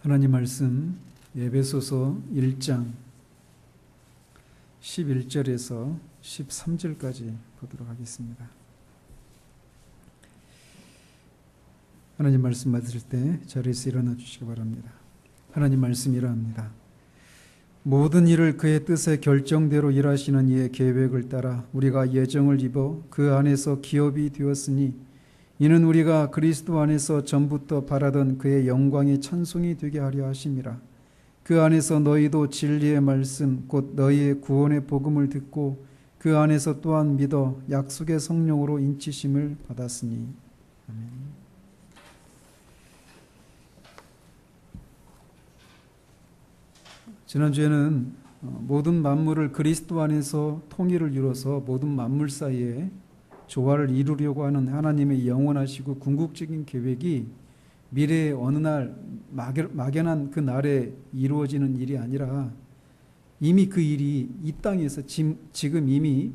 하나님 말씀 에베소서 1장 11절에서 13절까지 보도록 하겠습니다. 하나님 말씀 받으실 때 자리에서 일어나 주시기 바랍니다. 하나님 말씀 이러합니다. 모든 일을 그의 뜻의 결정대로 일하시는 이의 계획을 따라 우리가 예정을 입어 그 안에서 기업이 되었으니 이는 우리가 그리스도 안에서 전부터 바라던 그의 영광의 찬송이 되게 하려 하심이라. 그 안에서 너희도 진리의 말씀 곧 너희의 구원의 복음을 듣고 그 안에서 또한 믿어 약속의 성령으로 인치심을 받았으니. 아멘. 지난주에는 모든 만물을 그리스도 안에서 통일을 이루어서 모든 만물 사이에 조화를 이루려고 하는 하나님의 영원하시고 궁극적인 계획이 미래의 어느 날 막연한 그 날에 이루어지는 일이 아니라 이미 그 일이 이 땅에서 지금 이미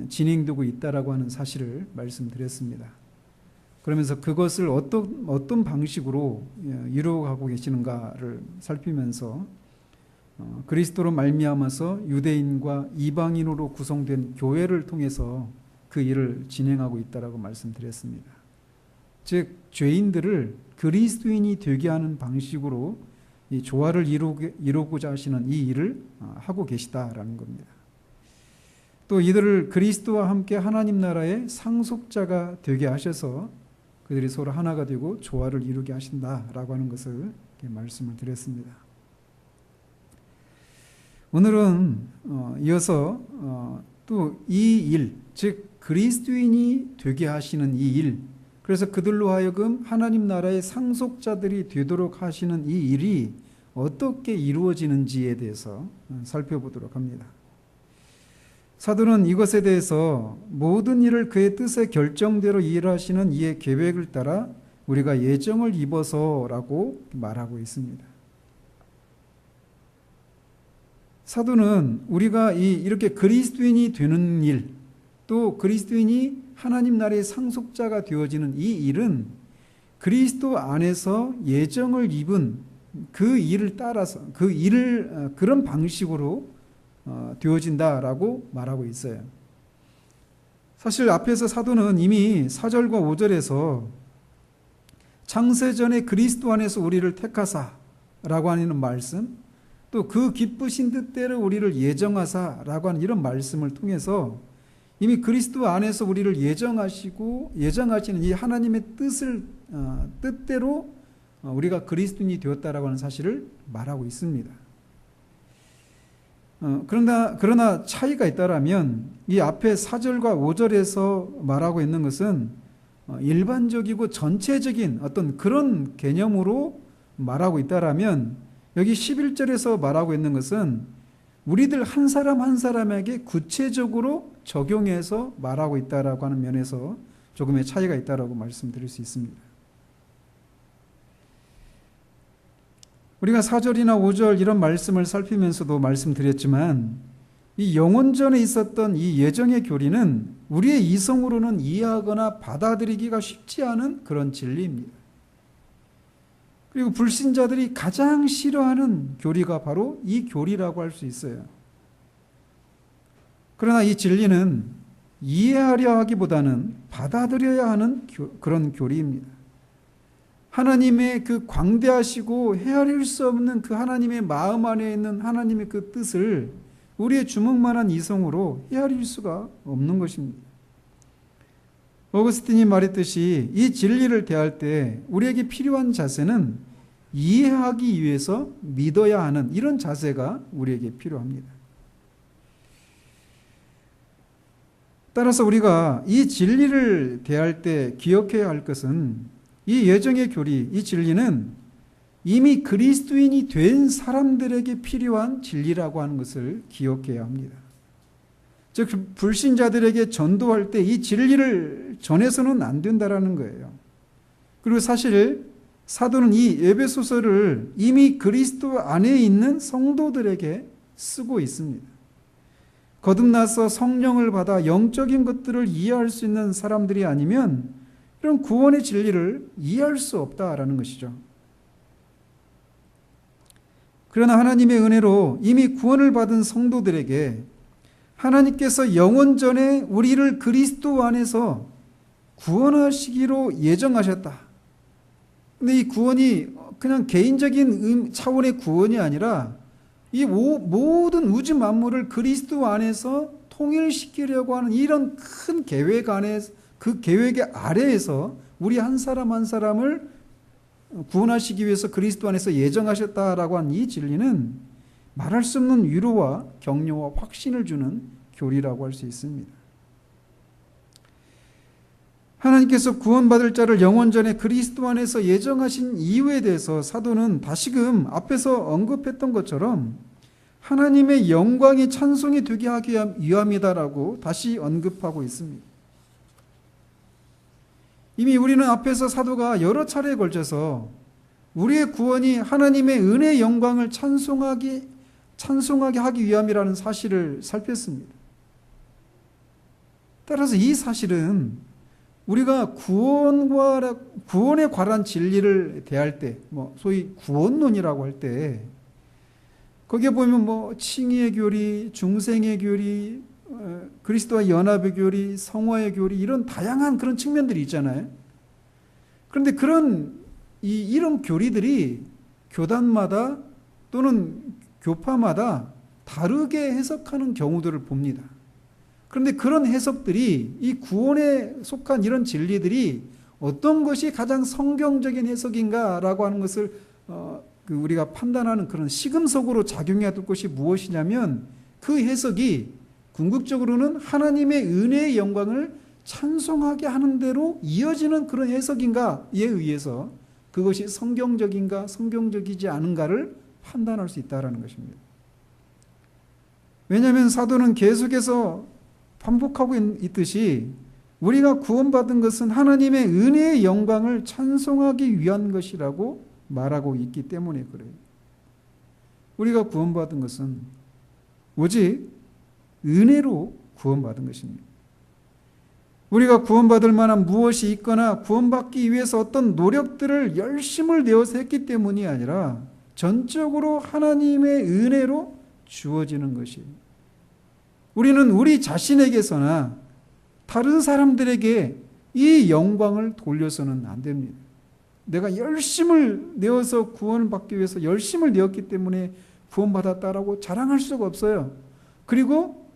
진행되고 있다라고 하는 사실을 말씀드렸습니다. 그러면서 그것을 어떤 방식으로 이루어가고 계시는가를 살피면서 그리스도로 말미암아서 유대인과 이방인으로 구성된 교회를 통해서 그 일을 진행하고 있다라고 말씀드렸습니다. 즉 죄인들을 그리스도인이 되게 하는 방식으로 이 조화를 이루고자 하시는 이 일을 하고 계시다라는 겁니다. 또 이들을 그리스도와 함께 하나님 나라의 상속자가 되게 하셔서 그들이 서로 하나가 되고 조화를 이루게 하신다라고 하는 것을 말씀을 드렸습니다. 오늘은 이어서 또 이 일, 즉 그리스도인이 되게 하시는 이 일, 그래서 그들로 하여금 하나님 나라의 상속자들이 되도록 하시는 이 일이 어떻게 이루어지는지에 대해서 살펴보도록 합니다. 사도는 이것에 대해서 모든 일을 그의 뜻의 결정대로 일하시는 이의 계획을 따라 우리가 예정을 입어서라고 말하고 있습니다. 사도는 우리가 이렇게 그리스도인이 되는 일, 또 그리스도인이 하나님 나라의 상속자가 되어지는 이 일은 그리스도 안에서 예정을 입은 그 일을 따라서 그 일을 그런 방식으로 되어진다라고 말하고 있어요. 사실 앞에서 사도는 이미 4절과 5절에서 창세전에 그리스도 안에서 우리를 택하사라고 하는 말씀, 또 그 기쁘신 뜻대로 우리를 예정하사라고 하는 이런 말씀을 통해서 이미 그리스도 안에서 우리를 예정하시는 이 하나님의 뜻대로 우리가 그리스도인이 되었다라고 하는 사실을 말하고 있습니다. 그러나 차이가 있다라면 이 앞에 4절과 5절에서 말하고 있는 것은 일반적이고 전체적인 어떤 그런 개념으로 말하고 있다라면 여기 11절에서 말하고 있는 것은 우리들 한 사람 한 사람에게 구체적으로 적용해서 말하고 있다라고 하는 면에서 조금의 차이가 있다라고 말씀드릴 수 있습니다. 우리가 4절이나 5절 이런 말씀을 살피면서도 말씀드렸지만 이 영원전에 있었던 이 예정의 교리는 우리의 이성으로는 이해하거나 받아들이기가 쉽지 않은 그런 진리입니다. 그리고 불신자들이 가장 싫어하는 교리가 바로 이 교리라고 할 수 있어요. 그러나 이 진리는 이해하려 하기보다는 받아들여야 하는 그런 교리입니다. 하나님의 그 광대하시고 헤아릴 수 없는 그 하나님의 마음 안에 있는 하나님의 그 뜻을 우리의 주먹만한 이성으로 헤아릴 수가 없는 것입니다. 어거스틴이 말했듯이 이 진리를 대할 때 우리에게 필요한 자세는 이해하기 위해서 믿어야 하는 이런 자세가 우리에게 필요합니다. 따라서 우리가 이 진리를 대할 때 기억해야 할 것은 이 예정의 교리, 이 진리는 이미 그리스도인이 된 사람들에게 필요한 진리라고 하는 것을 기억해야 합니다. 즉 불신자들에게 전도할 때 이 진리를 전해서는 안 된다라는 거예요. 그리고 사실 사도는 이 에베소서를 이미 그리스도 안에 있는 성도들에게 쓰고 있습니다. 거듭나서 성령을 받아 영적인 것들을 이해할 수 있는 사람들이 아니면 이런 구원의 진리를 이해할 수 없다라는 것이죠. 그러나 하나님의 은혜로 이미 구원을 받은 성도들에게 하나님께서 영원 전에 우리를 그리스도 안에서 구원하시기로 예정하셨다. 근데 이 구원이 그냥 개인적인 차원의 구원이 아니라 이 모든 우주 만물을 그리스도 안에서 통일시키려고 하는 이런 큰 계획 안에, 그 계획의 아래에서 우리 한 사람 한 사람을 구원하시기 위해서 그리스도 안에서 예정하셨다라고 하는 이 진리는 말할 수 없는 위로와 격려와 확신을 주는 교리라고 할 수 있습니다. 하나님께서 구원받을 자를 영원 전에 그리스도 안에서 예정하신 이유에 대해서 사도는 다시금 앞에서 언급했던 것처럼 하나님의 영광이 찬송이 되게 하기 위함이다라고 다시 언급하고 있습니다. 이미 우리는 앞에서 사도가 여러 차례에 걸쳐서 우리의 구원이 하나님의 은혜의 영광을 찬송하게 하기 위함이라는 사실을 살폈습니다. 따라서 이 사실은 우리가 구원에 관한 진리를 대할 때, 소위 구원론이라고 할 때, 거기에 보면 칭의의 교리, 중생의 교리, 그리스도와 연합의 교리, 성화의 교리, 이런 다양한 그런 측면들이 있잖아요. 그런데 이런 교리들이 교단마다 또는 교파마다 다르게 해석하는 경우들을 봅니다. 그런데 그런 해석들이 이 구원에 속한 이런 진리들이 어떤 것이 가장 성경적인 해석인가라고 하는 것을 우리가 판단하는 그런 시금석으로 작용해야 될 것이 무엇이냐면 그 해석이 궁극적으로는 하나님의 은혜의 영광을 찬송하게 하는 대로 이어지는 그런 해석인가에 의해서 그것이 성경적인가 성경적이지 않은가를 판단할 수 있다는 것입니다. 왜냐하면 사도는 계속해서 반복하고 있듯이 우리가 구원받은 것은 하나님의 은혜의 영광을 찬송하기 위한 것이라고 말하고 있기 때문에 그래요. 우리가 구원받은 것은 오직 은혜로 구원받은 것입니다. 우리가 구원받을 만한 무엇이 있거나 구원받기 위해서 어떤 노력들을 열심을 내어서 했기 때문이 아니라 전적으로 하나님의 은혜로 주어지는 것이에요. 우리는 우리 자신에게서나 다른 사람들에게 이 영광을 돌려서는 안 됩니다. 내가 열심을 내어서 구원을 받기 위해서 열심을 내었기 때문에 구원받았다라고 자랑할 수가 없어요. 그리고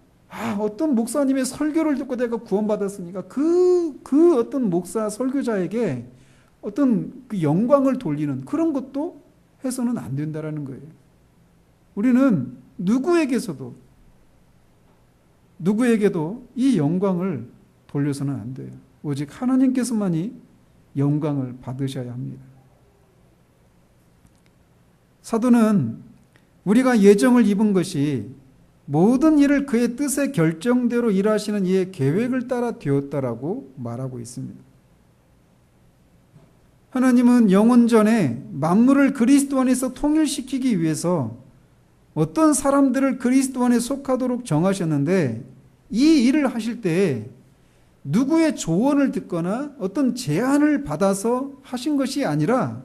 어떤 목사님의 설교를 듣고 내가 구원받았으니까 그 어떤 목사 설교자에게 어떤 그 영광을 돌리는 그런 것도 해서는 안 된다라는 거예요. 우리는 누구에게도 이 영광을 돌려서는 안 돼요. 오직 하나님께서만이 영광을 받으셔야 합니다. 사도는 우리가 예정을 입은 것이 모든 일을 그의 뜻의 결정대로 일하시는 이의 계획을 따라 되었다라고 말하고 있습니다. 하나님은 영원 전에 만물을 그리스도 안에서 통일시키기 위해서 어떤 사람들을 그리스도 안에 속하도록 정하셨는데 이 일을 하실 때 누구의 조언을 듣거나 어떤 제안을 받아서 하신 것이 아니라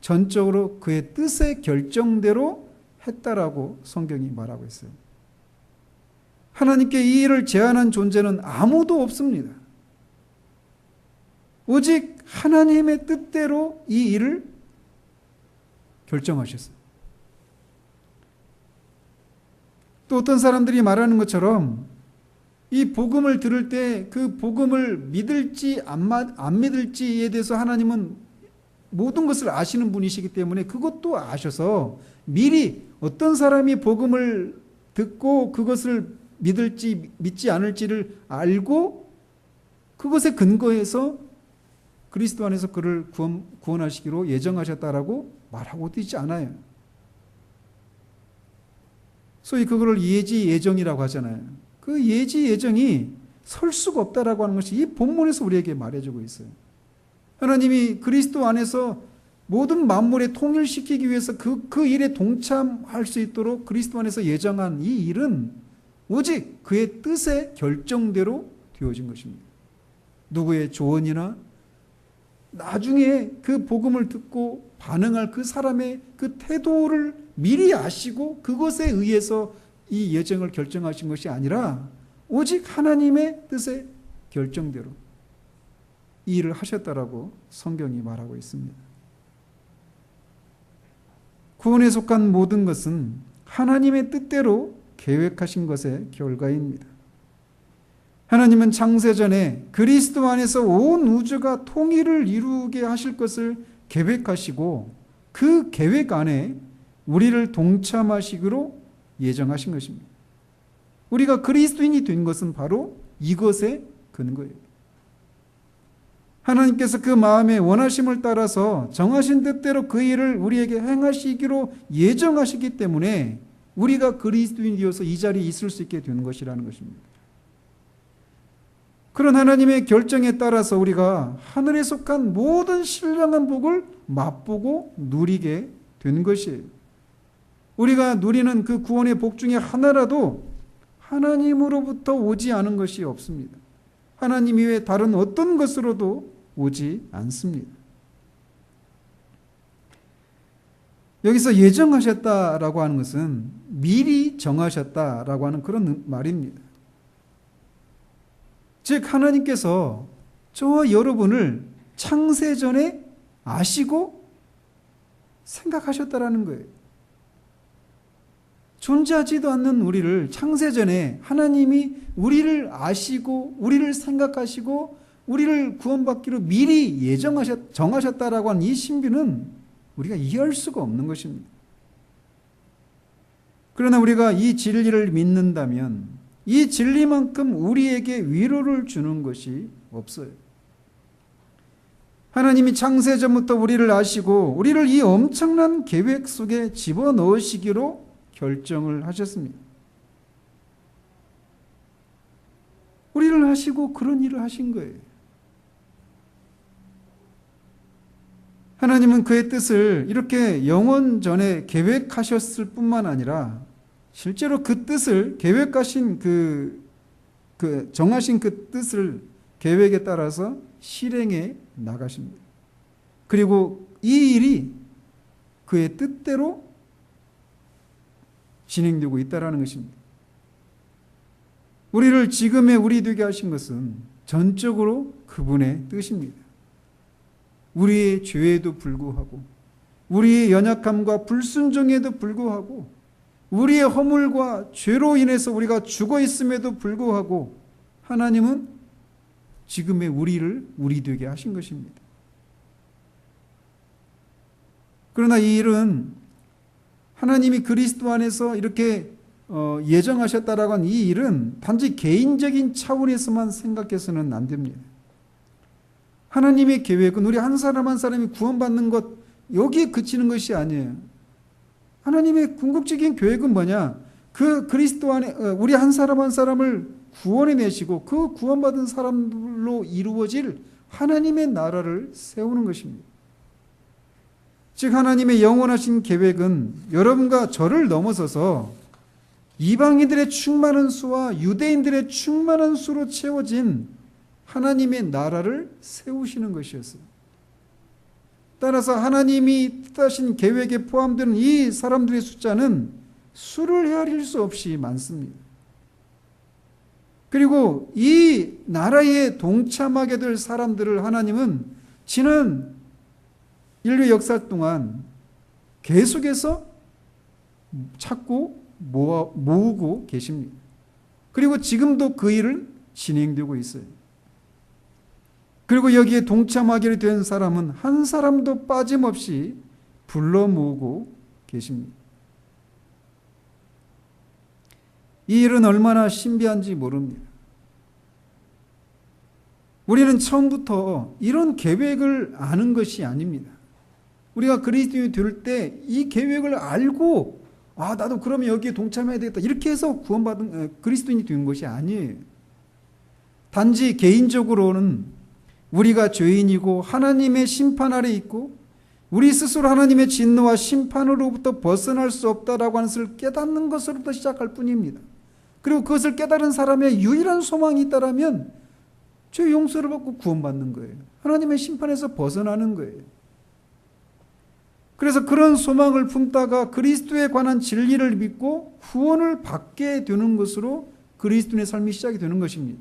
전적으로 그의 뜻의 결정대로 했다라고 성경이 말하고 있어요. 하나님께 이 일을 제안한 존재는 아무도 없습니다. 오직 하나님의 뜻대로 이 일을 결정하셨어요. 또 어떤 사람들이 말하는 것처럼 이 복음을 들을 때 그 복음을 믿을지 안 믿을지에 대해서 하나님은 모든 것을 아시는 분이시기 때문에 그것도 아셔서 미리 어떤 사람이 복음을 듣고 그것을 믿을지 믿지 않을지를 알고 그것에 근거해서 그리스도 안에서 그를 구원하시기로 예정하셨다라고 말하고 있지 않아요. 소위 그거를 예지 예정이라고 하잖아요. 그 예지 예정이 설 수가 없다라고 하는 것이 이 본문에서 우리에게 말해주고 있어요. 하나님이 그리스도 안에서 모든 만물에 통일시키기 위해서 그 일에 동참할 수 있도록 그리스도 안에서 예정한 이 일은 오직 그의 뜻의 결정대로 되어진 것입니다. 누구의 조언이나 나중에 그 복음을 듣고 반응할 그 사람의 그 태도를 미리 아시고 그것에 의해서 이 예정을 결정하신 것이 아니라 오직 하나님의 뜻의 결정대로 이 일을 하셨다라고 성경이 말하고 있습니다. 구원에 속한 모든 것은 하나님의 뜻대로 계획하신 것의 결과입니다. 하나님은 창세전에 그리스도 안에서 온 우주가 통일을 이루게 하실 것을 계획하시고 그 계획 안에 우리를 동참하시기로 예정하신 것입니다. 우리가 그리스도인이 된 것은 바로 이것의 근거예요. 하나님께서 그 마음의 원하심을 따라서 정하신 뜻대로 그 일을 우리에게 행하시기로 예정하시기 때문에 우리가 그리스도인이 되어서 이 자리에 있을 수 있게 되는 것이라는 것입니다. 그런 하나님의 결정에 따라서 우리가 하늘에 속한 모든 신령한 복을 맛보고 누리게 된 것이에요. 우리가 누리는 그 구원의 복 중에 하나라도 하나님으로부터 오지 않은 것이 없습니다. 하나님 이외에 다른 어떤 것으로도 오지 않습니다. 여기서 예정하셨다라고 하는 것은 미리 정하셨다라고 하는 그런 말입니다. 즉 하나님께서 저와 여러분을 창세전에 아시고 생각하셨다라는 거예요. 존재하지도 않는 우리를 창세전에 하나님이 우리를 아시고 우리를 생각하시고 우리를 구원받기로 미리 정하셨다라고 하는 이 신비는 우리가 이해할 수가 없는 것입니다. 그러나 우리가 이 진리를 믿는다면 이 진리만큼 우리에게 위로를 주는 것이 없어요. 하나님이 창세전부터 우리를 아시고 우리를 이 엄청난 계획 속에 집어넣으시기로 결정을 하셨습니다. 우리를 하시고 그런 일을 하신 거예요. 하나님은 그의 뜻을 이렇게 영원 전에 계획하셨을 뿐만 아니라 실제로 그 뜻을 계획하신 정하신 그 뜻을 계획에 따라서 실행해 나가십니다. 그리고 이 일이 그의 뜻대로 진행되고 있다는 것입니다. 우리를 지금의 우리 되게 하신 것은 전적으로 그분의 뜻입니다. 우리의 죄에도 불구하고 우리의 연약함과 불순종에도 불구하고 우리의 허물과 죄로 인해서 우리가 죽어 있음에도 불구하고 하나님은 지금의 우리를 우리 되게 하신 것입니다. 그러나 이 일은 하나님이 그리스도 안에서 이렇게 예정하셨다라고 하는 이 일은 단지 개인적인 차원에서만 생각해서는 안 됩니다. 하나님의 계획은 우리 한 사람 한 사람이 구원받는 것 여기에 그치는 것이 아니에요. 하나님의 궁극적인 계획은 뭐냐? 그 그리스도 안에 우리 한 사람 한 사람을 구원해 내시고 그 구원받은 사람들로 이루어질 하나님의 나라를 세우는 것입니다. 즉 하나님의 영원하신 계획은 여러분과 저를 넘어서서 이방인들의 충만한 수와 유대인들의 충만한 수로 채워진 하나님의 나라를 세우시는 것이었어요. 따라서 하나님이 뜻하신 계획에 포함되는 이 사람들의 숫자는 수를 헤아릴 수 없이 많습니다. 그리고 이 나라에 동참하게 될 사람들을 하나님은 지난 인류 역사 동안 계속해서 찾고 모으고 계십니다. 그리고 지금도 그 일은 진행되고 있어요. 그리고 여기에 동참하게 된 사람은 한 사람도 빠짐없이 불러 모으고 계십니다. 이 일은 얼마나 신비한지 모릅니다. 우리는 처음부터 이런 계획을 아는 것이 아닙니다. 우리가 그리스도인이 될 때 이 계획을 알고 나도 그러면 여기에 동참해야 되겠다 이렇게 해서 구원받은 그리스도인이 된 것이 아니에요. 단지 개인적으로는 우리가 죄인이고 하나님의 심판 아래 있고 우리 스스로 하나님의 진노와 심판으로부터 벗어날 수 없다라고 하는 것을 깨닫는 것으로부터 시작할 뿐입니다. 그리고 그것을 깨달은 사람의 유일한 소망이 있다라면 죄 용서를 받고 구원받는 거예요. 하나님의 심판에서 벗어나는 거예요. 그래서 그런 소망을 품다가 그리스도에 관한 진리를 믿고 구원을 받게 되는 것으로 그리스도인의 삶이 시작이 되는 것입니다.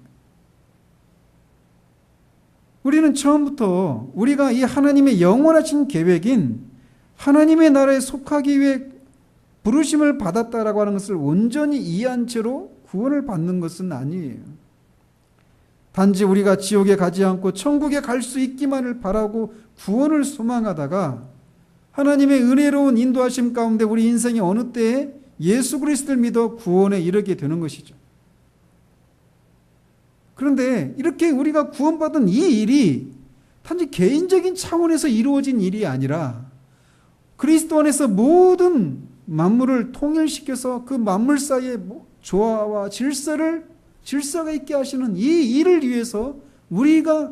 우리는 처음부터 우리가 이 하나님의 영원하신 계획인 하나님의 나라에 속하기 위해 부르심을 받았다라고 하는 것을 온전히 이해한 채로 구원을 받는 것은 아니에요. 단지 우리가 지옥에 가지 않고 천국에 갈 수 있기만을 바라고 구원을 소망하다가 하나님의 은혜로운 인도하심 가운데 우리 인생의 어느 때에 예수 그리스도를 믿어 구원에 이르게 되는 것이죠. 그런데 이렇게 우리가 구원받은 이 일이 단지 개인적인 차원에서 이루어진 일이 아니라 그리스도 안에서 모든 만물을 통일시켜서 그 만물 사이의 조화와 질서가 있게 하시는 이 일을 위해서 우리가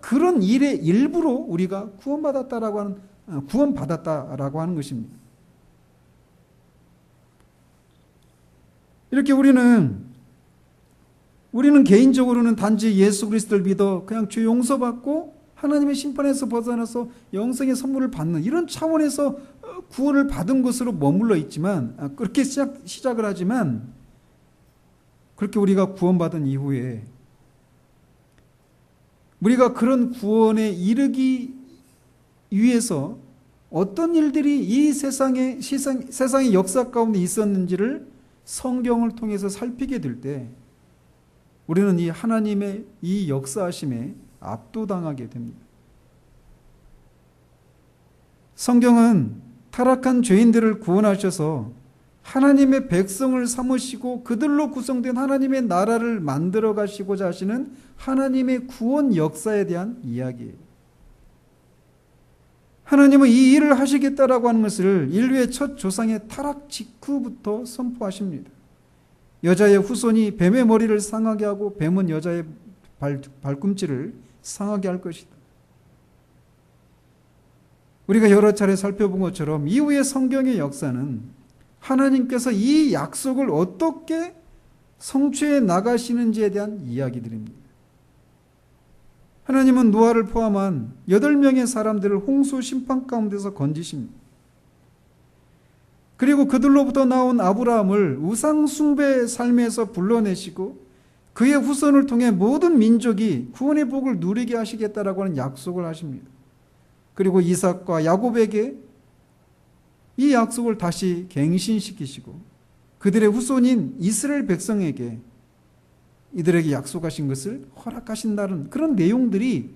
그런 일의 일부로 우리가 구원받았다라고 하는 것입니다. 이렇게 우리는 개인적으로는 단지 예수 그리스도를 믿어 그냥 죄 용서받고 하나님의 심판에서 벗어나서 영생의 선물을 받는 이런 차원에서 구원을 받은 것으로 머물러 있지만, 그렇게 시작을 하지만, 그렇게 우리가 구원받은 이후에 우리가 그런 구원에 이르기 위해서 어떤 일들이 이 세상의 역사 가운데 있었는지를 성경을 통해서 살피게 될 때 우리는 이 하나님의 이 역사하심에 압도당하게 됩니다. 성경은 타락한 죄인들을 구원하셔서 하나님의 백성을 삼으시고 그들로 구성된 하나님의 나라를 만들어 가시고자 하시는 하나님의 구원 역사에 대한 이야기예요. 하나님은 이 일을 하시겠다라고 하는 것을 인류의 첫 조상의 타락 직후부터 선포하십니다. 여자의 후손이 뱀의 머리를 상하게 하고 뱀은 여자의 발꿈치를 상하게 할 것이다. 우리가 여러 차례 살펴본 것처럼 이후의 성경의 역사는 하나님께서 이 약속을 어떻게 성취해 나가시는지에 대한 이야기들입니다. 하나님은 노아를 포함한 8명의 사람들을 홍수 심판 가운데서 건지십니다. 그리고 그들로부터 나온 아브라함을 우상 숭배의 삶에서 불러내시고 그의 후손을 통해 모든 민족이 구원의 복을 누리게 하시겠다라고 하는 약속을 하십니다. 그리고 이삭과 야곱에게 이 약속을 다시 갱신시키시고 그들의 후손인 이스라엘 백성에게 이들에게 약속하신 것을 허락하신다는 그런 내용들이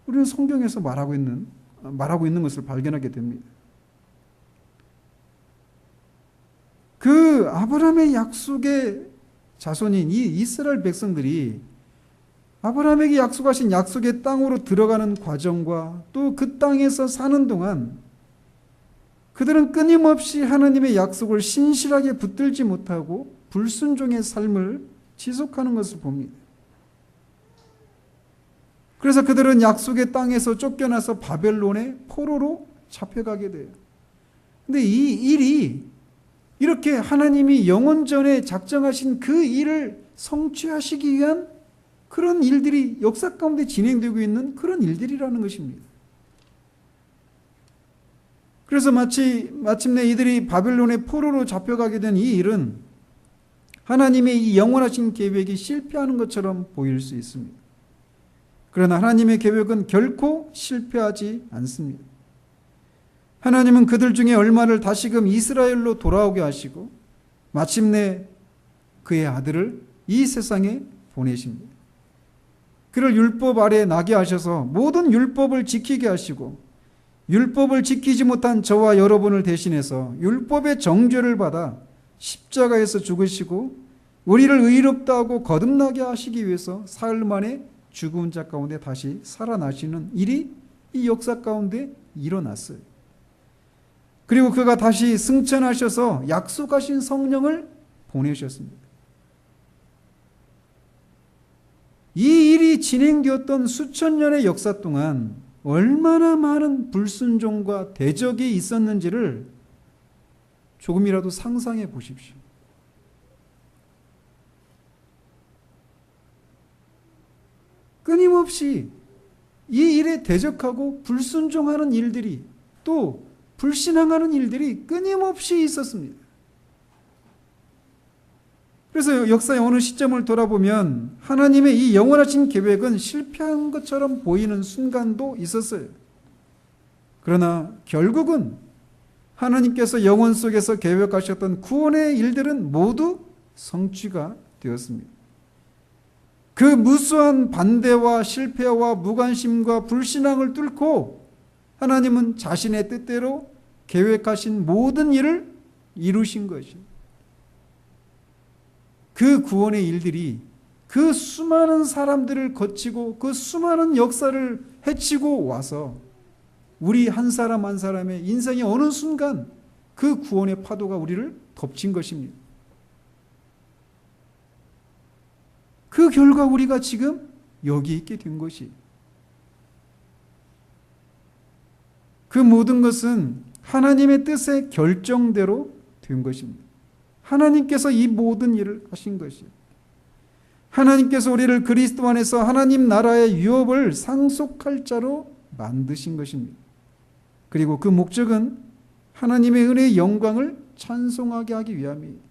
우리는 성경에서 말하고 있는 것을 발견하게 됩니다. 그 아브라함의 약속의 자손인 이 이스라엘 백성들이 아브라함에게 약속하신 약속의 땅으로 들어가는 과정과 또 그 땅에서 사는 동안 그들은 끊임없이 하나님의 약속을 신실하게 붙들지 못하고 불순종의 삶을 지속하는 것을 봅니다. 그래서 그들은 약속의 땅에서 쫓겨나서 바벨론의 포로로 잡혀가게 돼요. 근데 이 일이 이렇게 하나님이 영원전에 작정하신 그 일을 성취하시기 위한 그런 일들이 역사 가운데 진행되고 있는 그런 일들이라는 것입니다. 그래서 마침내 이들이 바벨론의 포로로 잡혀가게 된 이 일은 하나님의 이 영원하신 계획이 실패하는 것처럼 보일 수 있습니다. 그러나 하나님의 계획은 결코 실패하지 않습니다. 하나님은 그들 중에 얼마를 다시금 이스라엘로 돌아오게 하시고 마침내 그의 아들을 이 세상에 보내십니다. 그를 율법 아래 나게 하셔서 모든 율법을 지키게 하시고 율법을 지키지 못한 저와 여러분을 대신해서 율법의 정죄를 받아 십자가에서 죽으시고 우리를 의롭다 하고 거듭나게 하시기 위해서 사흘 만에 죽은 자 가운데 다시 살아나시는 일이 이 역사 가운데 일어났어요. 그리고 그가 다시 승천하셔서 약속하신 성령을 보내셨습니다. 이 일이 진행되었던 수천 년의 역사 동안 얼마나 많은 불순종과 대적이 있었는지를 조금이라도 상상해 보십시오. 끊임없이 이 일에 대적하고 불순종하는 일들이 또 불신앙하는 일들이 끊임없이 있었습니다. 그래서 역사의 어느 시점을 돌아보면 하나님의 이 영원하신 계획은 실패한 것처럼 보이는 순간도 있었어요. 그러나 결국은 하나님께서 영원 속에서 계획하셨던 구원의 일들은 모두 성취가 되었습니다. 그 무수한 반대와 실패와 무관심과 불신앙을 뚫고 하나님은 자신의 뜻대로 계획하신 모든 일을 이루신 것입니다. 그 구원의 일들이 그 수많은 사람들을 거치고 그 수많은 역사를 헤치고 와서 우리 한 사람 한 사람의 인생의 어느 순간 그 구원의 파도가 우리를 덮친 것입니다. 그 결과 우리가 지금 여기 있게 된 것이, 그 모든 것은 하나님의 뜻의 결정대로 된 것입니다. 하나님께서 이 모든 일을 하신 것이에요. 하나님께서 우리를 그리스도 안에서 하나님 나라의 유업을 상속할 자로 만드신 것입니다. 그리고 그 목적은 하나님의 은혜의 영광을 찬송하게 하기 위함이에요.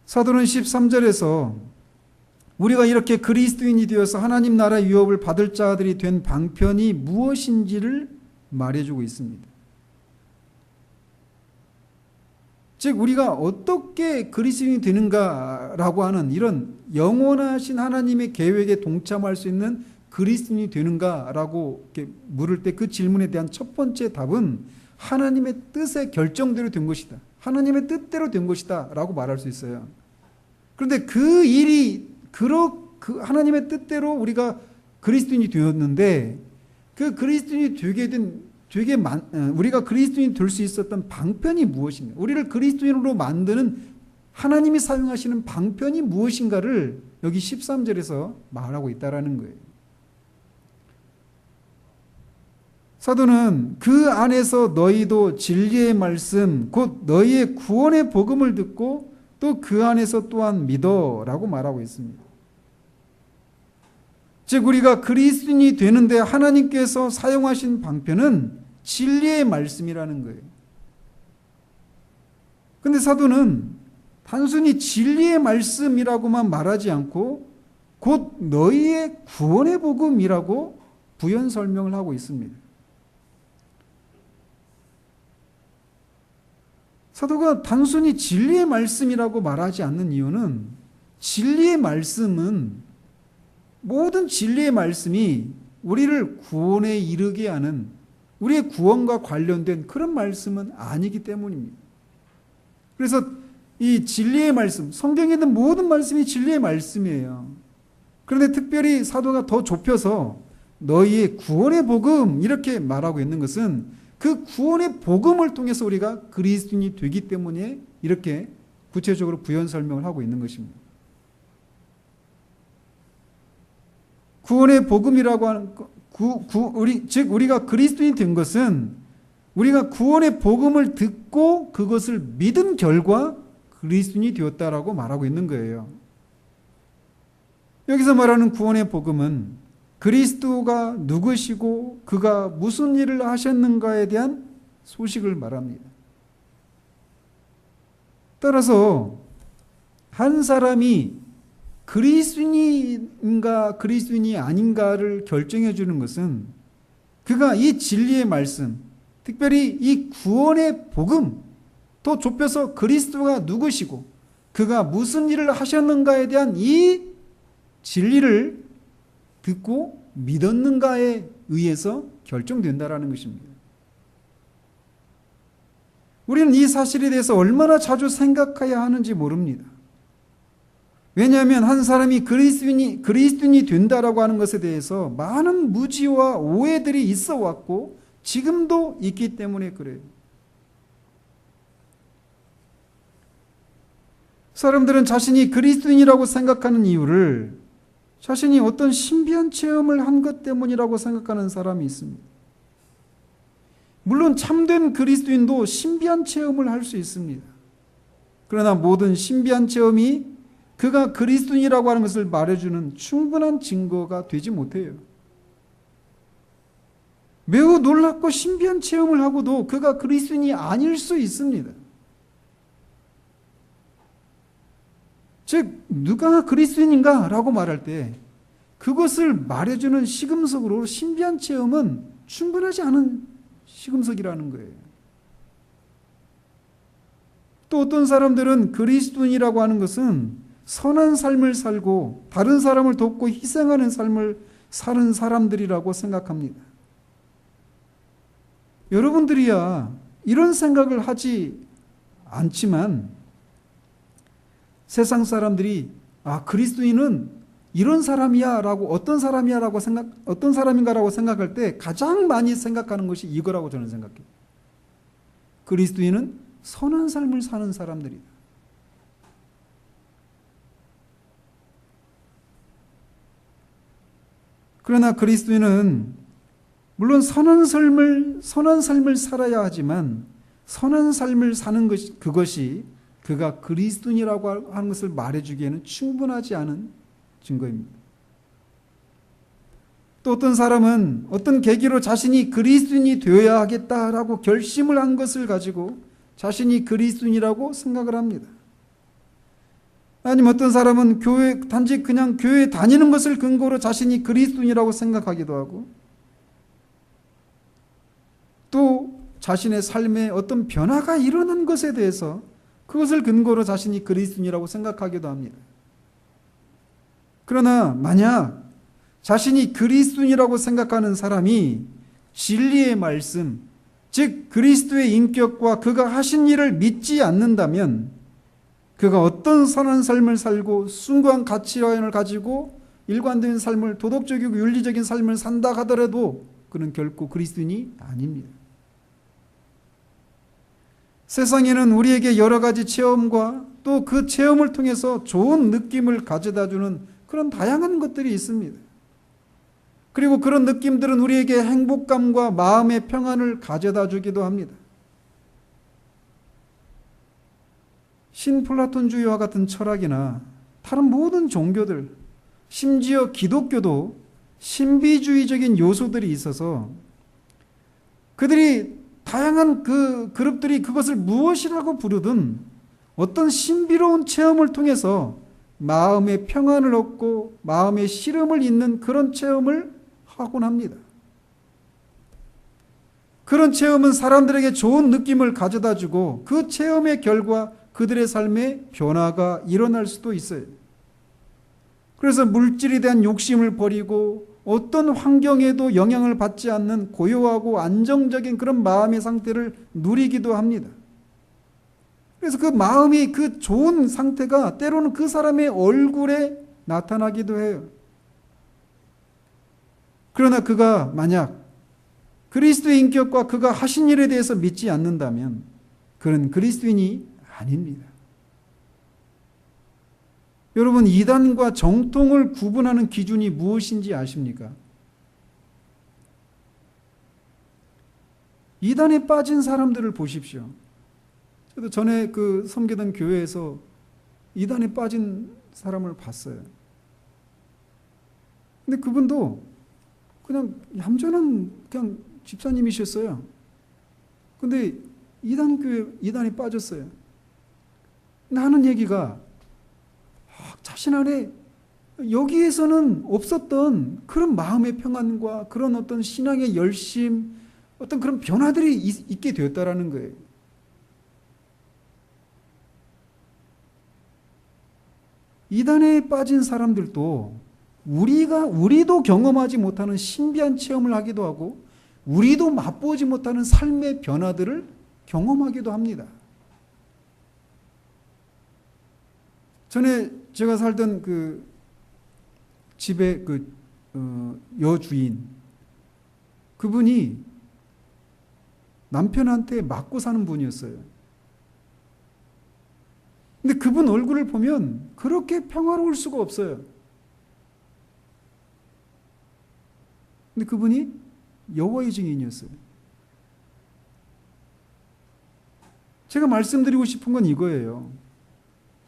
사도는 13절에서 우리가 이렇게 그리스도인이 되어서 하나님 나라의 유업을 받을 자들이 된 방편이 무엇인지를 말해주고 있습니다. 즉 우리가 어떻게 그리스도인이 되는가라고 하는 이런 영원하신 하나님의 계획에 동참할 수 있는 그리스도인이 되는가라고 이렇게 물을 때 그 질문에 대한 첫 번째 답은 하나님의 뜻의 결정대로 된 것이다. 하나님의 뜻대로 된 것이다 라고 말할 수 있어요. 그런데 그 일이 하나님의 뜻대로 우리가 그리스도인이 되었는데 그 그리스도인이 우리가 그리스도인이 될 수 있었던 방편이 무엇인가? 우리를 그리스도인으로 만드는 하나님이 사용하시는 방편이 무엇인가를 여기 13절에서 말하고 있다라는 거예요. 사도는 그 안에서 너희도 진리의 말씀 곧 너희의 구원의 복음을 듣고 또 그 안에서 또한 믿어라고 말하고 있습니다. 즉 우리가 그리스도인이 되는데 하나님께서 사용하신 방편은 진리의 말씀이라는 거예요. 그런데 사도는 단순히 진리의 말씀이라고만 말하지 않고 곧 너희의 구원의 복음이라고 부연 설명을 하고 있습니다. 사도가 단순히 진리의 말씀이라고 말하지 않는 이유는 진리의 말씀은 모든 진리의 말씀이 우리를 구원에 이르게 하는 우리의 구원과 관련된 그런 말씀은 아니기 때문입니다. 그래서 이 진리의 말씀, 성경에 있는 모든 말씀이 진리의 말씀이에요. 그런데 특별히 사도가 더 좁혀서 너희의 구원의 복음 이렇게 말하고 있는 것은 그 구원의 복음을 통해서 우리가 그리스도인이 되기 때문에 이렇게 구체적으로 부연 설명을 하고 있는 것입니다. 구원의 복음이라고 하는 즉 우리가 그리스도인이 된 것은 우리가 구원의 복음을 듣고 그것을 믿은 결과 그리스도인이 되었다라고 말하고 있는 거예요. 여기서 말하는 구원의 복음은 그리스도가 누구시고 그가 무슨 일을 하셨는가에 대한 소식을 말합니다. 따라서 한 사람이 그리스도인인가 그리스도인이 아닌가를 결정해 주는 것은 그가 이 진리의 말씀, 특별히 이 구원의 복음, 더 좁혀서 그리스도가 누구시고 그가 무슨 일을 하셨는가에 대한 이 진리를 듣고 믿었는가에 의해서 결정된다라는 것입니다. 우리는 이 사실에 대해서 얼마나 자주 생각해야 하는지 모릅니다. 왜냐하면 한 사람이 그리스도인이 된다라고 하는 것에 대해서 많은 무지와 오해들이 있어 왔고 지금도 있기 때문에 그래요. 사람들은 자신이 그리스도인이라고 생각하는 이유를 자신이 어떤 신비한 체험을 한 것 때문이라고 생각하는 사람이 있습니다. 물론 참된 그리스도인도 신비한 체험을 할 수 있습니다. 그러나 모든 신비한 체험이 그가 그리스도인이라고 하는 것을 말해주는 충분한 증거가 되지 못해요. 매우 놀랍고 신비한 체험을 하고도 그가 그리스도인이 아닐 수 있습니다. 즉 누가 그리스도인인가 라고 말할 때 그것을 말해주는 시금석으로 신비한 체험은 충분하지 않은 시금석이라는 거예요. 또 어떤 사람들은 그리스도인이라고 하는 것은 선한 삶을 살고 다른 사람을 돕고 희생하는 삶을 사는 사람들이라고 생각합니다. 여러분들이야 이런 생각을 하지 않지만 세상 사람들이 그리스도인은 이런 사람이야 라고 어떤 사람인가라고 생각할 때 가장 많이 생각하는 것이 이거라고 저는 생각해요. 그리스도인은 선한 삶을 사는 사람들이다. 그러나 그리스도인은 물론 선한 삶을 살아야 하지만 선한 삶을 사는 그것이 그가 그리스도인이라고 하는 것을 말해주기에는 충분하지 않은 증거입니다. 또 어떤 사람은 어떤 계기로 자신이 그리스도인이 되어야 하겠다라고 결심을 한 것을 가지고 자신이 그리스도인이라고 생각을 합니다. 아니면 어떤 사람은 단지 그냥 교회 다니는 것을 근거로 자신이 그리스도인이라고 생각하기도 하고 또 자신의 삶에 어떤 변화가 일어난 것에 대해서 그것을 근거로 자신이 그리스도인이라고 생각하기도 합니다. 그러나 만약 자신이 그리스도인이라고 생각하는 사람이 진리의 말씀, 즉 그리스도의 인격과 그가 하신 일을 믿지 않는다면 그가 어떤 선한 삶을 살고 숭고한 가치관을 가지고 일관된 삶을 도덕적이고 윤리적인 삶을 산다 하더라도 그는 결코 그리스도인이 아닙니다. 세상에는 우리에게 여러 가지 체험과 또 그 체험을 통해서 좋은 느낌을 가져다주는 그런 다양한 것들이 있습니다. 그리고 그런 느낌들은 우리에게 행복감과 마음의 평안을 가져다주기도 합니다. 신플라톤주의와 같은 철학이나 다른 모든 종교들, 심지어 기독교도 신비주의적인 요소들이 있어서 그들이 다양한 그 그룹들이 그것을 무엇이라고 부르든 어떤 신비로운 체험을 통해서 마음의 평안을 얻고 마음의 시름을 잇는 그런 체험을 하곤 합니다. 그런 체험은 사람들에게 좋은 느낌을 가져다주고 그 체험의 결과 그들의 삶에 변화가 일어날 수도 있어요. 그래서 물질에 대한 욕심을 버리고 어떤 환경에도 영향을 받지 않는 고요하고 안정적인 그런 마음의 상태를 누리기도 합니다. 그래서 그 마음이 그 좋은 상태가 때로는 그 사람의 얼굴에 나타나기도 해요. 그러나 그가 만약 그리스도의 인격과 그가 하신 일에 대해서 믿지 않는다면 그는 그리스도인이 아닙니다. 여러분, 이단과 정통을 구분하는 기준이 무엇인지 아십니까? 이단에 빠진 사람들을 보십시오. 저도 전에 섬기던 교회에서 이단에 빠진 사람을 봤어요. 근데 그분도 그냥 얌전한 그냥 집사님이셨어요. 근데 이단에 빠졌어요. 근데 하는 얘기가 자신 안에 여기에서는 없었던 그런 마음의 평안과 그런 어떤 신앙의 열심, 어떤 그런 변화들이 있게 되었다라는 거예요. 이단에 빠진 사람들도 우리도 경험하지 못하는 신비한 체험을 하기도 하고 우리도 맛보지 못하는 삶의 변화들을 경험하기도 합니다. 전에 제가 살던 그 집의 여주인, 그분이 남편한테 맞고 사는 분이었어요. 근데 그분 얼굴을 보면 그렇게 평화로울 수가 없어요. 근데 그분이 여호와의 증인이었어요. 제가 말씀드리고 싶은 건 이거예요.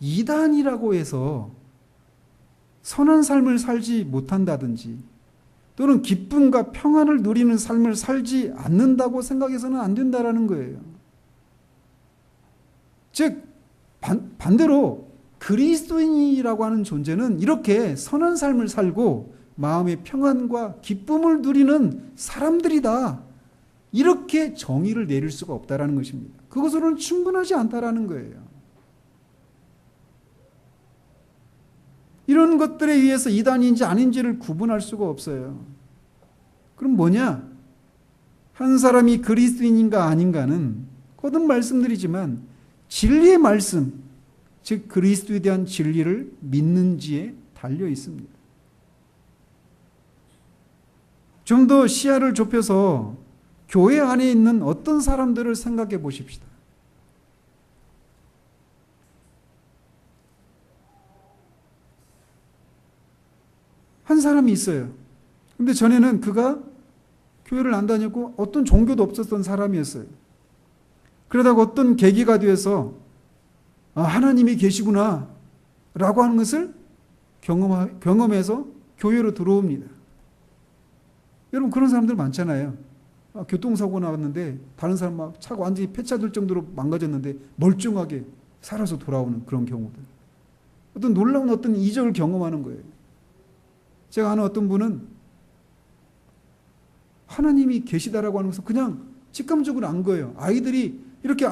이단이라고 해서 선한 삶을 살지 못한다든지 또는 기쁨과 평안을 누리는 삶을 살지 않는다고 생각해서는 안 된다라는 거예요. 즉 반대로 그리스도인이라고 하는 존재는 이렇게 선한 삶을 살고 마음의 평안과 기쁨을 누리는 사람들이다. 이렇게 정의를 내릴 수가 없다라는 것입니다. 그것으로는 충분하지 않다라는 거예요. 이런 것들에 의해서 이단인지 아닌지를 구분할 수가 없어요. 그럼 뭐냐? 한 사람이 그리스도인인가 아닌가는 거듭 말씀드리지만 진리의 말씀, 즉 그리스도에 대한 진리를 믿는지에 달려 있습니다. 좀 더 시야를 좁혀서 교회 안에 있는 어떤 사람들을 생각해 보십시다. 한 사람이 있어요. 근데 전에는 그가 교회를 안 다녔고 어떤 종교도 없었던 사람이었어요. 그러다가 어떤 계기가 되어서 하나님이 계시구나 라고 하는 것을 경험해서 교회로 들어옵니다. 여러분 그런 사람들 많잖아요. 교통사고 나왔는데 다른 사람 막 차가 완전히 폐차될 정도로 망가졌는데 멀쩡하게 살아서 돌아오는 그런 경우들. 어떤 놀라운 어떤 이적을 경험하는 거예요. 제가 아는 어떤 분은 하나님이 계시다라고 하는 것을 그냥 직감적으로 안 거예요. 아이들이 이렇게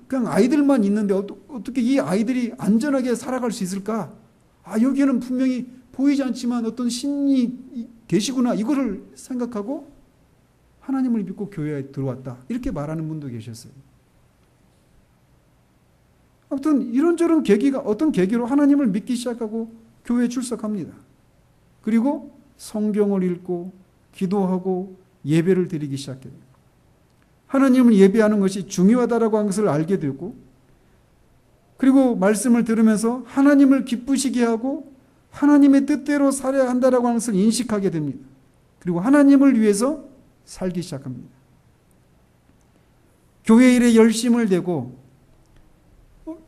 그냥 아이들만 있는데 어떻게 이 아이들이 안전하게 살아갈 수 있을까? 여기에는 분명히 보이지 않지만 어떤 신이 계시구나. 이거를 생각하고 하나님을 믿고 교회에 들어왔다. 이렇게 말하는 분도 계셨어요. 아무튼 이런저런 어떤 계기로 하나님을 믿기 시작하고 교회에 출석합니다. 그리고 성경을 읽고 기도하고 예배를 드리기 시작해요. 하나님을 예배하는 것이 중요하다라고 하는 것을 알게 되고, 그리고 말씀을 들으면서 하나님을 기쁘시게 하고 하나님의 뜻대로 살아야 한다라고 하는 것을 인식하게 됩니다. 그리고 하나님을 위해서 살기 시작합니다. 교회 일에 열심을 내고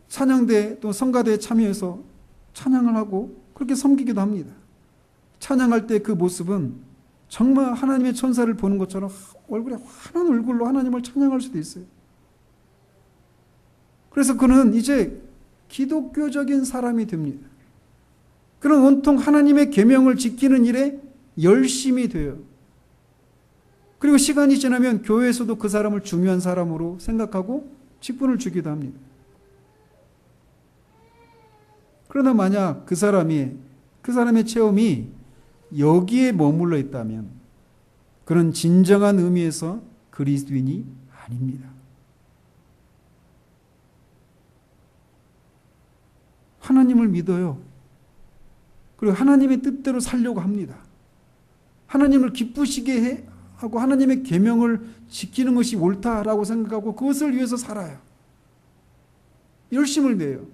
찬양대 또 성가대에 참여해서 찬양을 하고 그렇게 섬기기도 합니다. 찬양할 때 그 모습은 정말 하나님의 천사를 보는 것처럼 얼굴에 환한 얼굴로 하나님을 찬양할 수도 있어요. 그래서 그는 이제 기독교적인 사람이 됩니다. 그는 온통 하나님의 계명을 지키는 일에 열심이 돼요. 그리고 시간이 지나면 교회에서도 그 사람을 중요한 사람으로 생각하고 직분을 주기도 합니다. 그러나 만약 그 사람의 체험이 여기에 머물러 있다면 그는 진정한 의미에서 그리스도인이 아닙니다. 하나님을 믿어요. 그리고 하나님의 뜻대로 살려고 합니다. 하나님을 기쁘시게 하고 하나님의 계명을 지키는 것이 옳다라고 생각하고 그것을 위해서 살아요. 열심을 내요.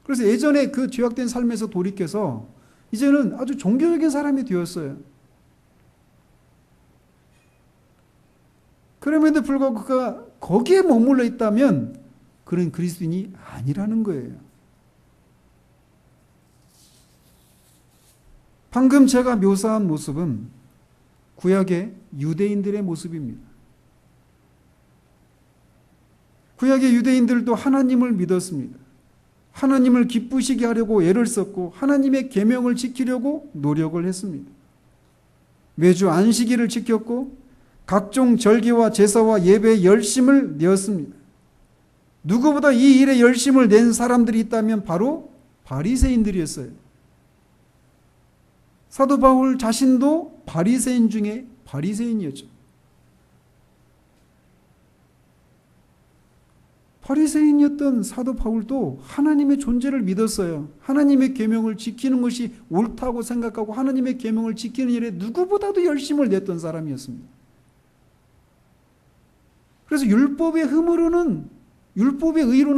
그래서 예전에 그 죄악된 삶에서 돌이켜서 이제는 아주 종교적인 사람이 되었어요. 그럼에도 불구하고 그가 거기에 머물러 있다면 그는 그리스도인이 아니라는 거예요. 방금 제가 묘사한 모습은 구약의 유대인들의 모습입니다. 구약의 유대인들도 하나님을 믿었습니다. 하나님을 기쁘시게 하려고 애를 썼고 하나님의 계명을 지키려고 노력을 했습니다. 매주 안식일을 지켰고 각종 절기와 제사와 예배에 열심을 내었습니다. 누구보다 이 일에 열심을 낸 사람들이 있다면 바로 바리새인들이었어요. 사도 바울 자신도 바리새인 중에 바리새인이었죠. 바리새인이었던 사도 바울도 하나님의 존재를 믿었어요. 하나님의 계명을 지키는 것이 옳다고 생각하고 하나님의 계명을 지키는 일에 누구보다도 열심을 냈던 사람이었습니다. 그래서 율법의 의로는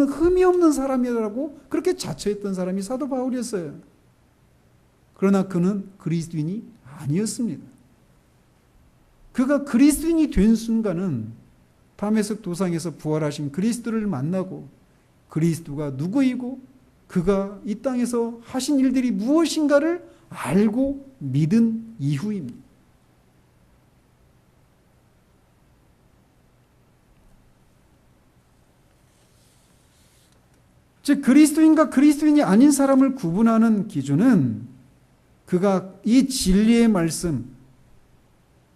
흠이 없는 사람이라고 그렇게 자처했던 사람이 사도 바울이었어요. 그러나 그는 그리스도인이 아니었습니다. 그가 그리스도인이 된 순간은 다메섹 도상에서 부활하신 그리스도를 만나고 그리스도가 누구이고 그가 이 땅에서 하신 일들이 무엇인가를 알고 믿은 이후입니다. 즉 그리스도인과 그리스도인이 아닌 사람을 구분하는 기준은 그가 이 진리의 말씀,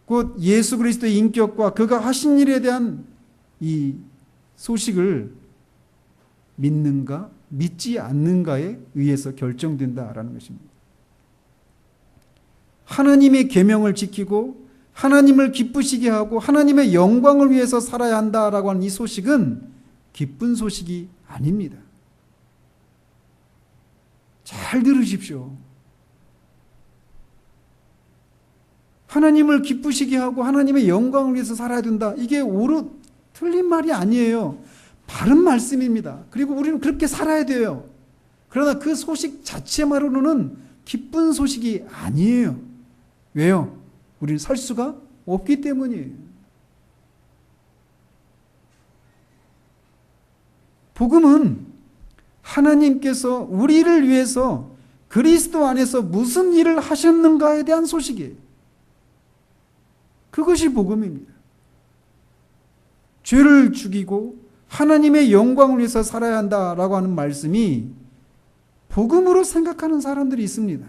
곧 예수 그리스도의 인격과 그가 하신 일에 대한 이 소식을 믿는가 믿지 않는가에 의해서 결정된다라는 것입니다. 하나님의 계명을 지키고 하나님을 기쁘시게 하고 하나님의 영광을 위해서 살아야 한다라고 하는 이 소식은 기쁜 소식이 아닙니다. 잘 들으십시오. 하나님을 기쁘시게 하고 하나님의 영광을 위해서 살아야 된다. 이게 틀린 말이 아니에요. 바른 말씀입니다. 그리고 우리는 그렇게 살아야 돼요. 그러나 그 소식 자체만으로는 기쁜 소식이 아니에요. 왜요? 우리는 살 수가 없기 때문이에요. 복음은 하나님께서 우리를 위해서 그리스도 안에서 무슨 일을 하셨는가에 대한 소식이에요. 그것이 복음입니다. 죄를 죽이고 하나님의 영광을 위해서 살아야 한다라고 하는 말씀이 복음으로 생각하는 사람들이 있습니다.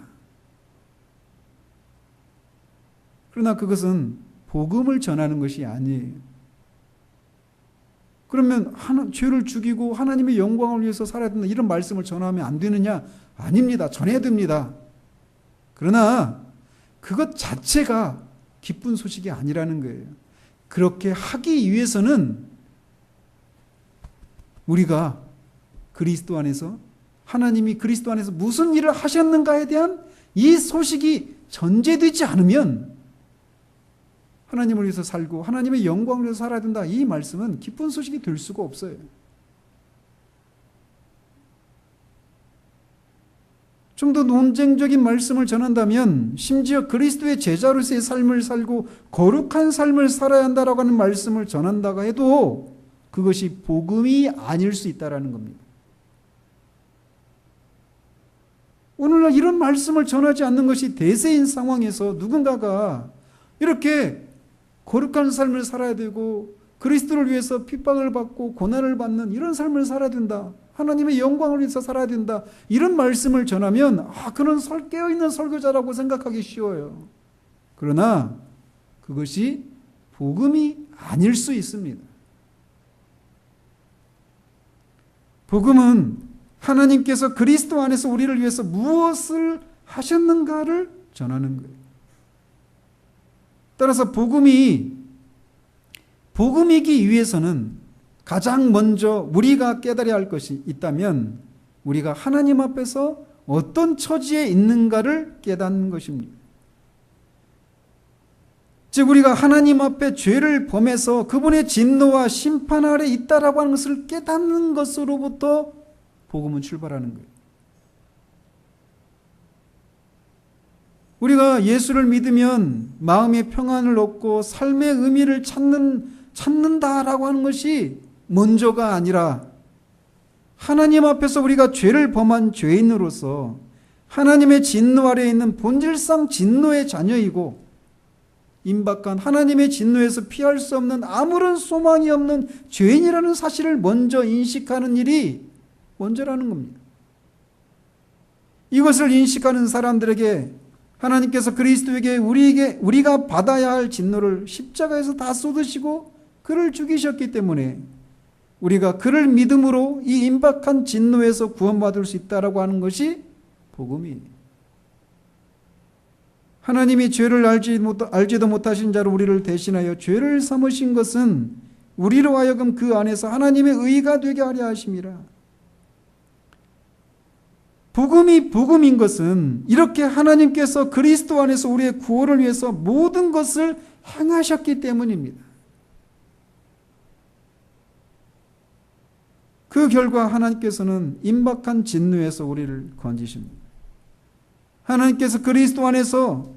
그러나 그것은 복음을 전하는 것이 아니에요. 그러면 죄를 죽이고 하나님의 영광을 위해서 살아야 된다 이런 말씀을 전하면 안 되느냐? 아닙니다. 전해야 됩니다. 그러나 그것 자체가 기쁜 소식이 아니라는 거예요. 그렇게 하기 위해서는 우리가 그리스도 안에서 하나님이 그리스도 안에서 무슨 일을 하셨는가에 대한 이 소식이 전제되지 않으면 하나님을 위해서 살고 하나님의 영광을 위해서 살아야 된다. 이 말씀은 기쁜 소식이 될 수가 없어요. 좀 더 논쟁적인 말씀을 전한다면 심지어 그리스도의 제자로서의 삶을 살고 거룩한 삶을 살아야 한다라고 하는 말씀을 전한다고 해도 그것이 복음이 아닐 수 있다라는 겁니다. 오늘날 이런 말씀을 전하지 않는 것이 대세인 상황에서 누군가가 이렇게 거룩한 삶을 살아야 되고 그리스도를 위해서 핍박을 받고 고난을 받는 이런 삶을 살아야 된다. 하나님의 영광을 위해서 살아야 된다. 이런 말씀을 전하면 그는 깨어있는 설교자라고 생각하기 쉬워요. 그러나 그것이 복음이 아닐 수 있습니다. 복음은 하나님께서 그리스도 안에서 우리를 위해서 무엇을 하셨는가를 전하는 거예요. 따라서 복음이기 위해서는 가장 먼저 우리가 깨달아야 할 것이 있다면 우리가 하나님 앞에서 어떤 처지에 있는가를 깨닫는 것입니다. 즉 우리가 하나님 앞에 죄를 범해서 그분의 진노와 심판 아래 있다라고 하는 것을 깨닫는 것으로부터 복음은 출발하는 거예요. 우리가 예수를 믿으면 마음의 평안을 얻고 삶의 의미를 찾는다라고 하는 것이 먼저가 아니라 하나님 앞에서 우리가 죄를 범한 죄인으로서 하나님의 진노 아래에 있는 본질상 진노의 자녀이고 임박한 하나님의 진노에서 피할 수 없는 아무런 소망이 없는 죄인이라는 사실을 먼저 인식하는 일이 먼저라는 겁니다. 이것을 인식하는 사람들에게 하나님께서 그리스도에게 우리가 받아야 할 진노를 십자가에서 다 쏟으시고 그를 죽이셨기 때문에 우리가 그를 믿음으로 이 임박한 진노에서 구원받을 수 있다라고 하는 것이 복음이에요. 하나님이 죄를 알지도 못하신 자로 우리를 대신하여 죄를 삼으신 것은 우리로 하여금 그 안에서 하나님의 의가 되게 하려 하심이라. 복음이 복음인 것은 이렇게 하나님께서 그리스도 안에서 우리의 구원을 위해서 모든 것을 행하셨기 때문입니다. 그 결과 하나님께서는 임박한 진노에서 우리를 건지십니다. 하나님께서 그리스도 안에서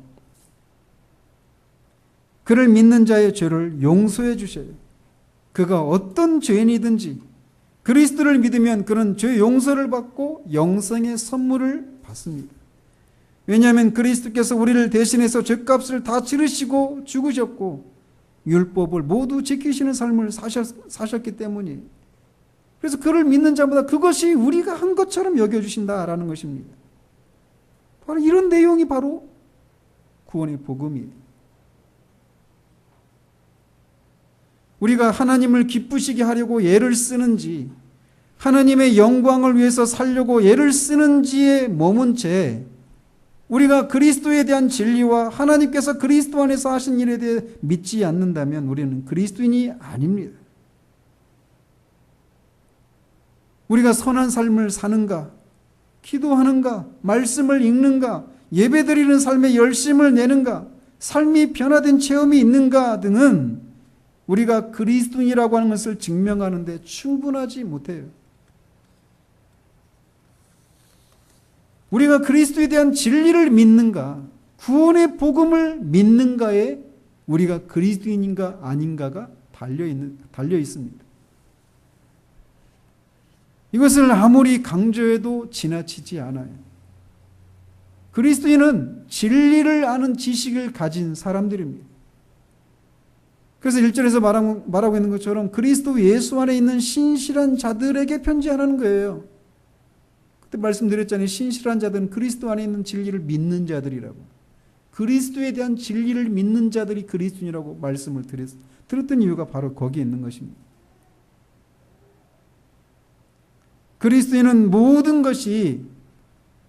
그를 믿는 자의 죄를 용서해 주셔요. 그가 어떤 죄인이든지 그리스도를 믿으면 그는 죄 용서를 받고 영생의 선물을 받습니다. 왜냐하면 그리스도께서 우리를 대신해서 죄값을 다 치르시고 죽으셨고 율법을 모두 지키시는 삶을 사셨기 때문이에요. 그래서 그를 믿는 자마다 그것이 우리가 한 것처럼 여겨주신다라는 것입니다. 바로 이런 내용이 바로 구원의 복음이에요. 우리가 하나님을 기쁘시게 하려고 애를 쓰는지, 하나님의 영광을 위해서 살려고 애를 쓰는지에 머문 채 우리가 그리스도에 대한 진리와 하나님께서 그리스도 안에서 하신 일에 대해 믿지 않는다면 우리는 그리스도인이 아닙니다. 우리가 선한 삶을 사는가, 기도하는가, 말씀을 읽는가, 예배드리는 삶에 열심을 내는가, 삶이 변화된 체험이 있는가 등은 우리가 그리스도인이라고 하는 것을 증명하는 데 충분하지 못해요. 우리가 그리스도에 대한 진리를 믿는가, 구원의 복음을 믿는가에 우리가 그리스도인인가 아닌가가 달려 있습니다. 이것을 아무리 강조해도 지나치지 않아요. 그리스도인은 진리를 아는 지식을 가진 사람들입니다. 그래서 1절에서 말하고 있는 것처럼 그리스도 예수 안에 있는 신실한 자들에게 편지하라는 거예요. 그때 말씀드렸잖아요. 신실한 자들은 그리스도 안에 있는 진리를 믿는 자들이라고. 그리스도에 대한 진리를 믿는 자들이 그리스도인이라고 말씀을 드렸던 이유가 바로 거기에 있는 것입니다. 그리스도인은 모든 것이,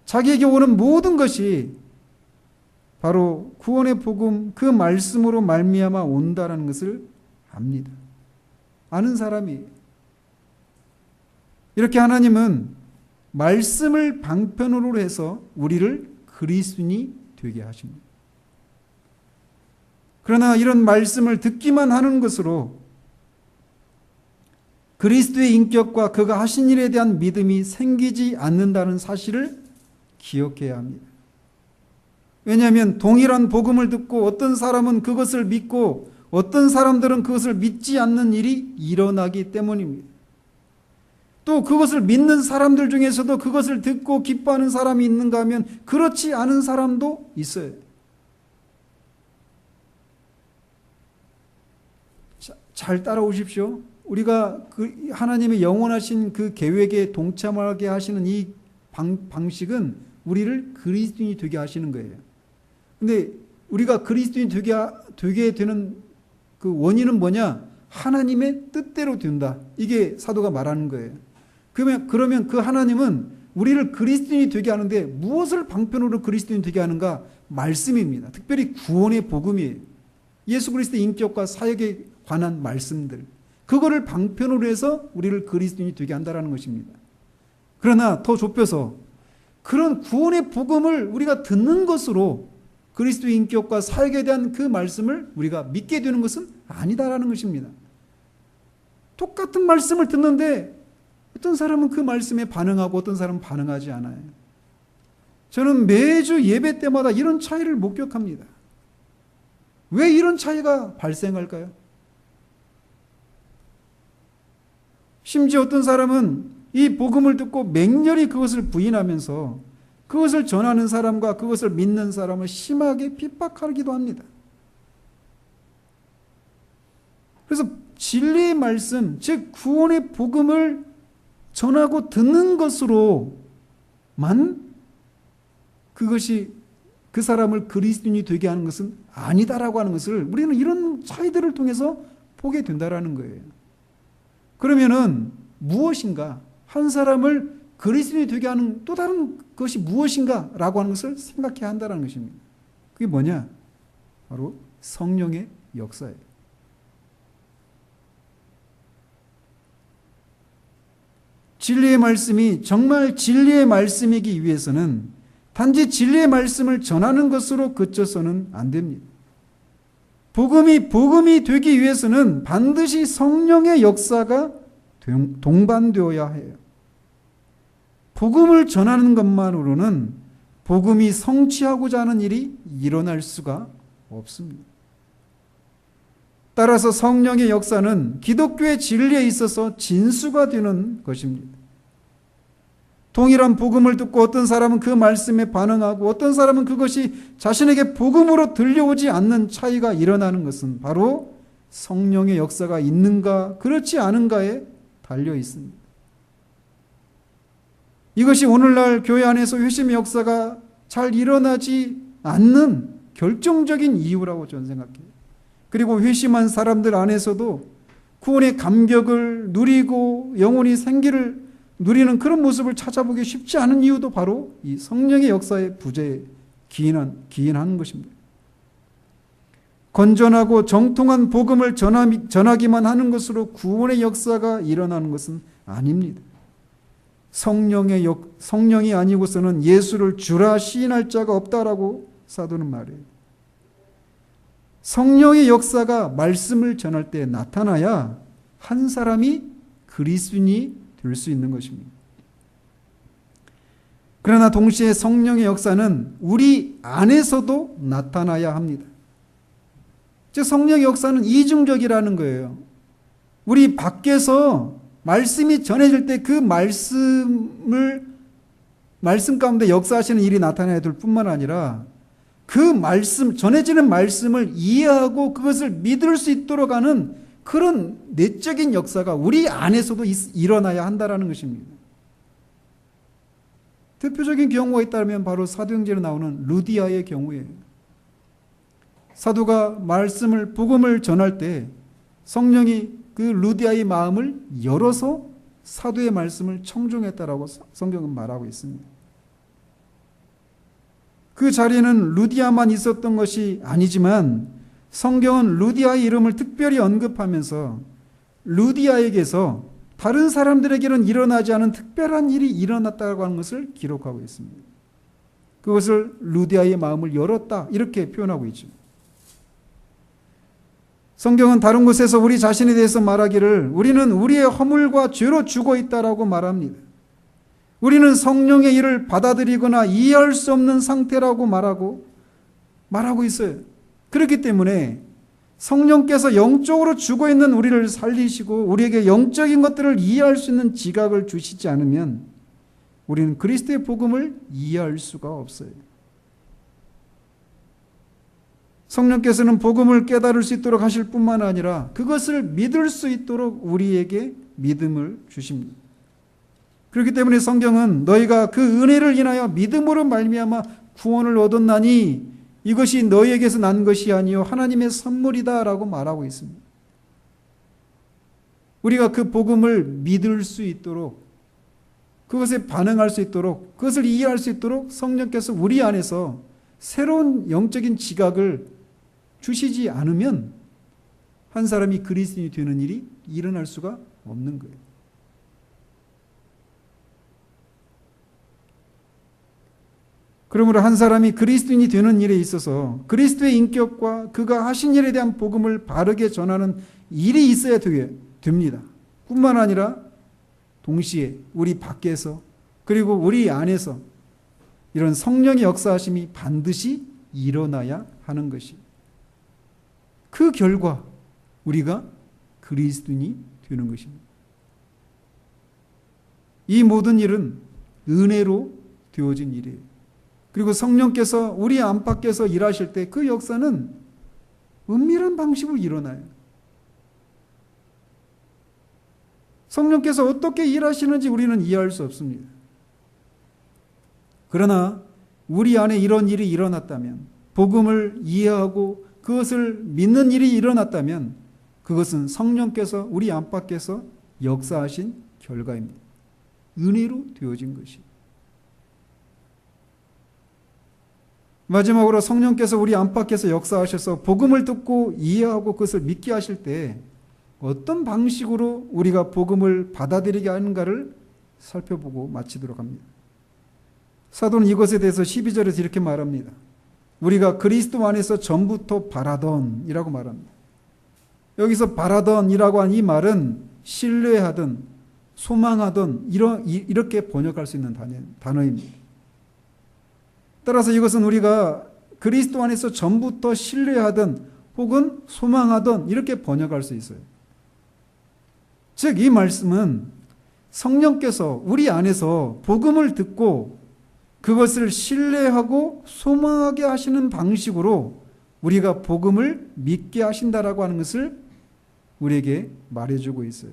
자기에게 오는 모든 것이 바로 구원의 복음, 그 말씀으로 말미암아 온다라는 것을 압니다. 아는 사람이. 이렇게 하나님은 말씀을 방편으로 해서 우리를 그리스도인이 되게 하십니다. 그러나 이런 말씀을 듣기만 하는 것으로 그리스도의 인격과 그가 하신 일에 대한 믿음이 생기지 않는다는 사실을 기억해야 합니다. 왜냐하면 동일한 복음을 듣고 어떤 사람은 그것을 믿고 어떤 사람들은 그것을 믿지 않는 일이 일어나기 때문입니다. 또 그것을 믿는 사람들 중에서도 그것을 듣고 기뻐하는 사람이 있는가 하면 그렇지 않은 사람도 있어요. 잘 따라오십시오. 우리가 그 하나님의 영원하신 그 계획에 동참하게 하시는 이 방식은 우리를 그리스도인이 되게 하시는 거예요. 근데 우리가 그리스도인이 되게 되는 그 원인은 뭐냐? 하나님의 뜻대로 된다. 이게 사도가 말하는 거예요. 그러면 그 하나님은 우리를 그리스도인이 되게 하는데 무엇을 방편으로 그리스도인이 되게 하는가? 말씀입니다. 특별히 구원의 복음이에요. 예수 그리스도의 인격과 사역에 관한 말씀들. 그거를 방편으로 해서 우리를 그리스도인이 되게 한다는 것입니다. 그러나 더 좁혀서 그런 구원의 복음을 우리가 듣는 것으로 그리스도의 인격과 사역에 대한 그 말씀을 우리가 믿게 되는 것은 아니다라는 것입니다. 똑같은 말씀을 듣는데 어떤 사람은 그 말씀에 반응하고 어떤 사람은 반응하지 않아요. 저는 매주 예배 때마다 이런 차이를 목격합니다. 왜 이런 차이가 발생할까요? 심지어 어떤 사람은 이 복음을 듣고 맹렬히 그것을 부인하면서 그것을 전하는 사람과 그것을 믿는 사람을 심하게 핍박하기도 합니다. 그래서 진리의 말씀, 즉 구원의 복음을 전하고 듣는 것으로만 그것이 그 사람을 그리스도인이 되게 하는 것은 아니다라고 하는 것을 우리는 이런 차이들을 통해서 보게 된다라는 거예요. 그러면은 무엇인가? 한 사람을 그리스도인이 되게 하는 또 다른 것이 무엇인가라고 하는 것을 생각해야 한다는 것입니다. 그게 뭐냐? 바로 성령의 역사예요. 진리의 말씀이 정말 진리의 말씀이기 위해서는 단지 진리의 말씀을 전하는 것으로 그쳐서는 안 됩니다. 복음이 되기 위해서는 반드시 성령의 역사가 동반되어야 해요. 복음을 전하는 것만으로는 복음이 성취하고자 하는 일이 일어날 수가 없습니다. 따라서 성령의 역사는 기독교의 진리에 있어서 진수가 되는 것입니다. 동일한 복음을 듣고 어떤 사람은 그 말씀에 반응하고 어떤 사람은 그것이 자신에게 복음으로 들려오지 않는 차이가 일어나는 것은 바로 성령의 역사가 있는가 그렇지 않은가에 달려 있습니다. 이것이 오늘날 교회 안에서 회심의 역사가 잘 일어나지 않는 결정적인 이유라고 저는 생각해요. 그리고 회심한 사람들 안에서도 구원의 감격을 누리고 영혼이 생기를 누리는 그런 모습을 찾아보기 쉽지 않은 이유도 바로 이 성령의 역사의 부재에 기인하는 것입니다. 건전하고 정통한 복음을 전하기만 하는 것으로 구원의 역사가 일어나는 것은 아닙니다. 성령이 아니고서는 예수를 주라 시인할 자가 없다라고 사도는 말해요. 성령의 역사가 말씀을 전할 때 나타나야 한 사람이 그리스도인이 될 수 있는 것입니다. 그러나 동시에 성령의 역사는 우리 안에서도 나타나야 합니다. 즉 성령의 역사는 이중적이라는 거예요. 우리 밖에서 말씀이 전해질 때 그 말씀 가운데 역사하시는 일이 나타나야 될 뿐만 아니라 그 말씀, 전해지는 말씀을 이해하고 그것을 믿을 수 있도록 하는 그런 내적인 역사가 우리 안에서도 일어나야 한다는 것입니다. 대표적인 경우가 있다면 바로 사도행전에 나오는 루디아의 경우예요. 사도가 말씀을, 복음을 전할 때 성령이 그 루디아의 마음을 열어서 사도의 말씀을 청종했다라고 성경은 말하고 있습니다. 그 자리에는 루디아만 있었던 것이 아니지만 성경은 루디아의 이름을 특별히 언급하면서 루디아에게서 다른 사람들에게는 일어나지 않은 특별한 일이 일어났다고 하는 것을 기록하고 있습니다. 그것을 루디아의 마음을 열었다 이렇게 표현하고 있죠. 성경은 다른 곳에서 우리 자신에 대해서 말하기를 우리는 우리의 허물과 죄로 죽어 있다라고 말합니다. 우리는 성령의 일을 받아들이거나 이해할 수 없는 상태라고 말하고 있어요. 그렇기 때문에 성령께서 영적으로 죽어 있는 우리를 살리시고 우리에게 영적인 것들을 이해할 수 있는 지각을 주시지 않으면 우리는 그리스도의 복음을 이해할 수가 없어요. 성령께서는 복음을 깨달을 수 있도록 하실 뿐만 아니라 그것을 믿을 수 있도록 우리에게 믿음을 주십니다. 그렇기 때문에 성경은 너희가 그 은혜를 인하여 믿음으로 말미암아 구원을 얻었나니 이것이 너희에게서 난 것이 아니요 하나님의 선물이다 라고 말하고 있습니다. 우리가 그 복음을 믿을 수 있도록 그것에 반응할 수 있도록 그것을 이해할 수 있도록 성령께서 우리 안에서 새로운 영적인 지각을 주시지 않으면 한 사람이 그리스도인이 되는 일이 일어날 수가 없는 거예요. 그러므로 한 사람이 그리스도인이 되는 일에 있어서 그리스도의 인격과 그가 하신 일에 대한 복음을 바르게 전하는 일이 있어야 됩니다. 뿐만 아니라 동시에 우리 밖에서 그리고 우리 안에서 이런 성령의 역사하심이 반드시 일어나야 하는 것이 그 결과 우리가 그리스도인이 되는 것입니다. 이 모든 일은 은혜로 되어진 일이에요. 그리고 성령께서 우리 안팎에서 일하실 때 그 역사는 은밀한 방식으로 일어나요. 성령께서 어떻게 일하시는지 우리는 이해할 수 없습니다. 그러나 우리 안에 이런 일이 일어났다면, 복음을 이해하고 그것을 믿는 일이 일어났다면 그것은 성령께서 우리 안팎에서 역사하신 결과입니다. 은혜로 되어진 것입니다. 마지막으로 성령께서 우리 안팎에서 역사하셔서 복음을 듣고 이해하고 그것을 믿게 하실 때 어떤 방식으로 우리가 복음을 받아들이게 하는가를 살펴보고 마치도록 합니다. 사도는 이것에 대해서 12절에서 이렇게 말합니다. 우리가 그리스도 안에서 전부터 바라던이라고 말합니다. 여기서 바라던이라고 한 이 말은 신뢰하던, 소망하던 이렇게 번역할 수 있는 단어입니다. 따라서 이것은 우리가 그리스도 안에서 전부터 신뢰하던 혹은 소망하던 이렇게 번역할 수 있어요. 즉 이 말씀은 성령께서 우리 안에서 복음을 듣고 그것을 신뢰하고 소망하게 하시는 방식으로 우리가 복음을 믿게 하신다라고 하는 것을, 우리에게 말해주고 있어요.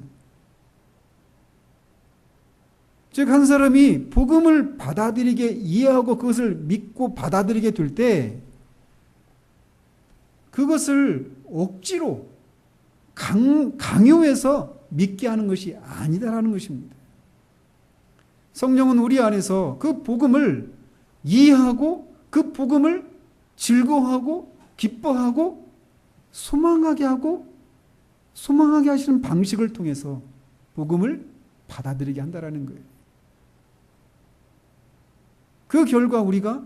즉 한 사람이 복음을 받아들이게 이해하고 그것을 믿고 받아들이게 될 때 그것을 억지로 강요해서 믿게 하는 것이 아니다라는 것입니다. 성령은 우리 안에서 그 복음을 이해하고 그 복음을 즐거워하고 기뻐하고 소망하게 하시는 방식을 통해서 복음을 받아들이게 한다라는 거예요. 그 결과 우리가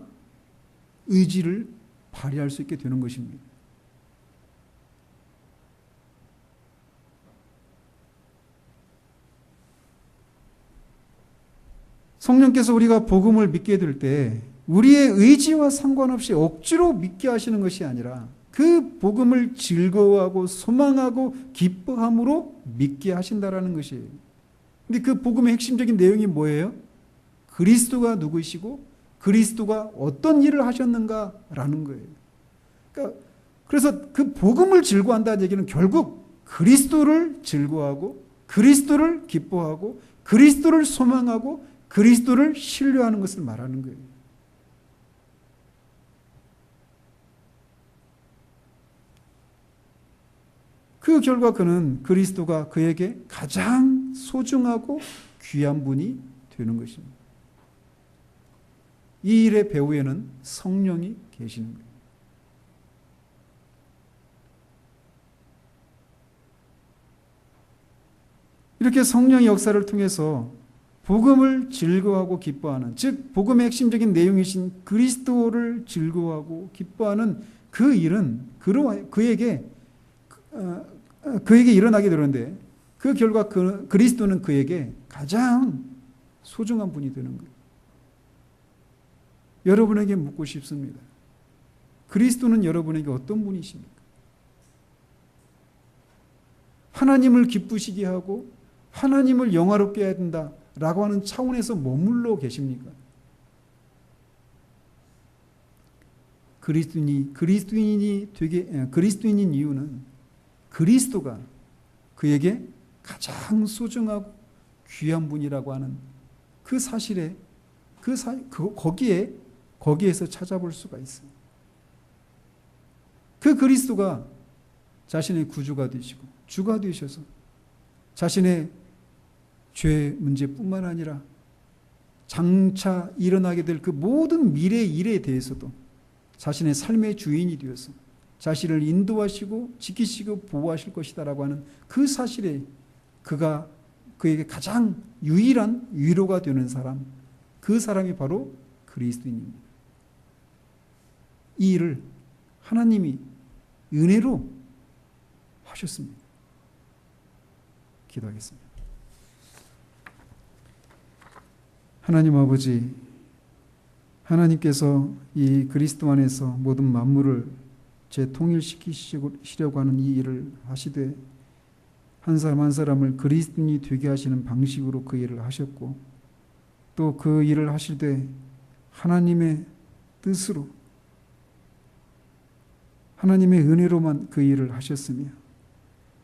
의지를 발휘할 수 있게 되는 것입니다. 성령께서 우리가 복음을 믿게 될 때 우리의 의지와 상관없이 억지로 믿게 하시는 것이 아니라 그 복음을 즐거워하고 소망하고 기뻐함으로 믿게 하신다라는 것이에요. 근데 그 복음의 핵심적인 내용이 뭐예요? 그리스도가 누구시고 그리스도가 어떤 일을 하셨는가라는 거예요. 그래서 그 복음을 즐거워한다는 얘기는 결국 그리스도를 즐거워하고 그리스도를 기뻐하고 그리스도를 소망하고 그리스도를 신뢰하는 것을 말하는 거예요. 그 결과 그는 그리스도가 그에게 가장 소중하고 귀한 분이 되는 것입니다. 이 일의 배후에는 성령이 계시는 거예요. 이렇게 성령의 역사를 통해서 복음을 즐거워하고 기뻐하는, 즉 복음의 핵심적인 내용이신 그리스도를 즐거워하고 기뻐하는 그 일은 그에게 일어나게 되는데 그 결과 그리스도는 그에게 가장 소중한 분이 되는 거예요. 여러분에게 묻고 싶습니다. 그리스도는 여러분에게 어떤 분이십니까? 하나님을 기쁘시게 하고 하나님을 영화롭게 해야 된다라고 하는 차원에서 머물러 계십니까? 그리스도인인 이유는 그리스도가 그에게 가장 소중하고 귀한 분이라고 하는 그 사실에 거기에서 찾아볼 수가 있어요. 그 그리스도가 자신의 구주가 되시고 주가 되셔서 자신의 죄 문제뿐만 아니라 장차 일어나게 될 그 모든 미래 일에 대해서도 자신의 삶의 주인이 되어서 자신을 인도하시고 지키시고 보호하실 것이다라고 하는 그 사실에 그에게 가장 유일한 위로가 되는 사람, 그 사람이 바로 그리스도인입니다. 이 일을 하나님이 은혜로 하셨습니다. 기도하겠습니다. 하나님 아버지, 하나님께서 이 그리스도 안에서 모든 만물을 재통일시키시려고 하는 이 일을 하시되 한 사람 한 사람을 그리스도인이 되게 하시는 방식으로 그 일을 하셨고 또 그 일을 하실 때 하나님의 뜻으로 하나님의 은혜로만 그 일을 하셨으며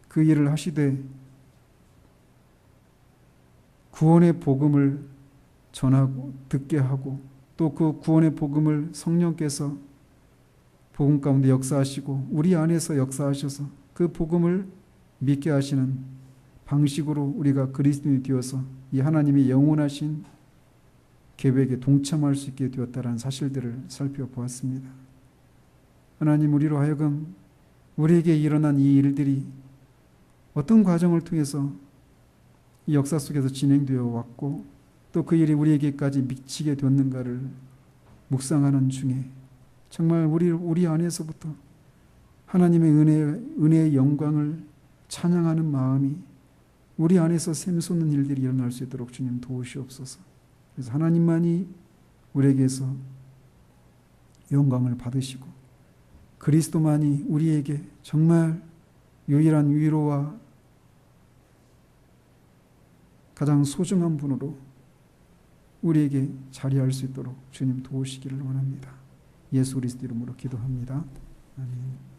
그 일을 하시되 구원의 복음을 전하고 듣게 하고 또 그 구원의 복음을 성령께서 복음 가운데 역사하시고 우리 안에서 역사하셔서 그 복음을 믿게 하시는 방식으로 우리가 그리스도인이 되어서 이 하나님의 영원하신 계획에 동참할 수 있게 되었다는 사실들을 살펴보았습니다. 하나님, 우리로 하여금 우리에게 일어난 이 일들이 어떤 과정을 통해서 이 역사 속에서 진행되어 왔고 또 그 일이 우리에게까지 미치게 되었는가를 묵상하는 중에 정말 우리 안에서부터 하나님의 은혜의 영광을 찬양하는 마음이 우리 안에서 샘솟는 일들이 일어날 수 있도록 주님 도우시옵소서. 그래서 하나님만이 우리에게서 영광을 받으시고 그리스도만이 우리에게 정말 유일한 위로와 가장 소중한 분으로 우리에게 자리할 수 있도록 주님 도우시기를 원합니다. 예수 그리스도 이름으로 기도합니다. 아멘.